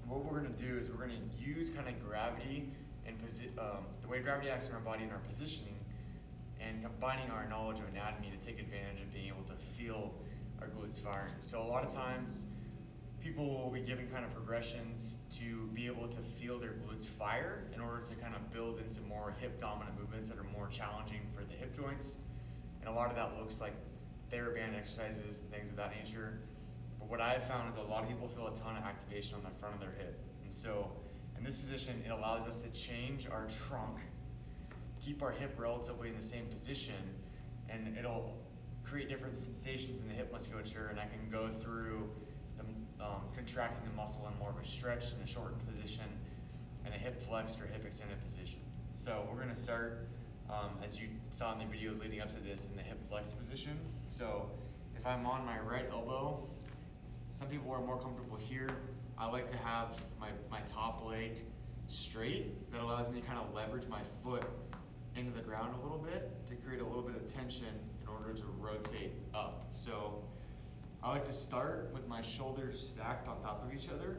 what we're gonna do is we're gonna use kind of gravity and the way gravity acts in our body and our positioning, and combining our knowledge of anatomy to take advantage of being able to feel our glutes firing. So a lot of times, people will be given kind of progressions to be able to feel their glutes fire in order to kind of build into more hip dominant movements that are more challenging for the hip joints. And a lot of that looks like TheraBand exercises and things of that nature. But what I've found is a lot of people feel a ton of activation on the front of their hip. And so in this position, it allows us to change our trunk, keep our hip relatively in the same position, and it'll create different sensations in the hip musculature, and I can go through the contracting the muscle in more of a stretch in a shortened position and a hip flexed or hip extended position. So we're gonna start, as you saw in the videos leading up to this, in the hip flex position. So if I'm on my right elbow, some people are more comfortable here. I like to have my top leg straight. That allows me to kind of leverage my foot into the ground a little bit to create a little bit of tension in order to rotate up. So I like to start with my shoulders stacked on top of each other.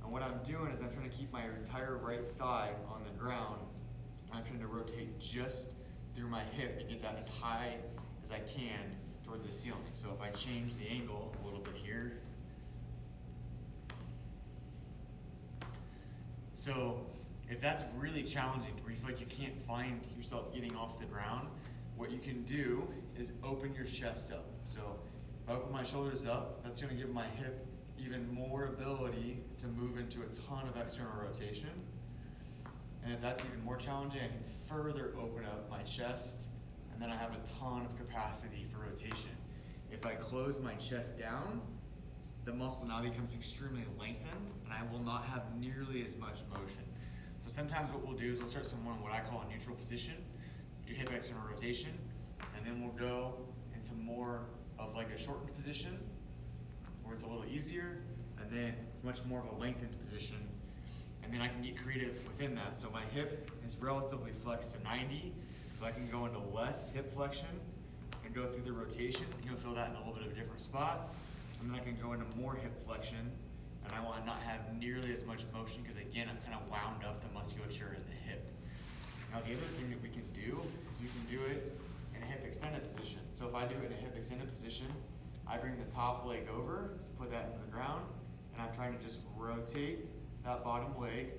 And what I'm doing is I'm trying to keep my entire right thigh on the ground. I'm trying to rotate just through my hip and get that as high as I can toward the ceiling. So if I change the angle a little bit here. So if that's really challenging, where you feel like you can't find yourself getting off the ground, what you can do is open your chest up. So if I open my shoulders up, that's gonna give my hip even more ability to move into a ton of external rotation. And if that's even more challenging, I can further open up my chest, and then I have a ton of capacity for rotation. If I close my chest down, the muscle now becomes extremely lengthened, and I will not have nearly as much motion. So sometimes what we'll do is we'll start someone what I call a neutral position, do hip external rotation, and then we'll go into more of like a shortened position, where it's a little easier, and then much more of a lengthened position. And then I can get creative within that. So my hip is relatively flexed to 90, so I can go into less hip flexion and go through the rotation. You'll feel that in a little bit of a different spot. And then I can go into more hip flexion, and I will not have nearly as much motion because again, I've kind of wound up the musculature in the hip. Now the other thing that we can do is we can do it in a hip extended position. So if I do it in a hip extended position, I bring the top leg over to put that into the ground, and I'm trying to just rotate that bottom leg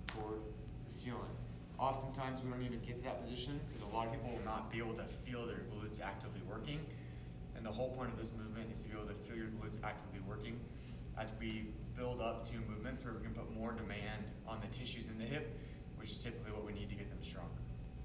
toward the ceiling. Oftentimes we don't even get to that position because a lot of people will not be able to feel their glutes actively working. And the whole point of this movement is to be able to feel your glutes actively working as we build up to movements where we can put more demand on the tissues in the hip, which is typically what we need to get them stronger.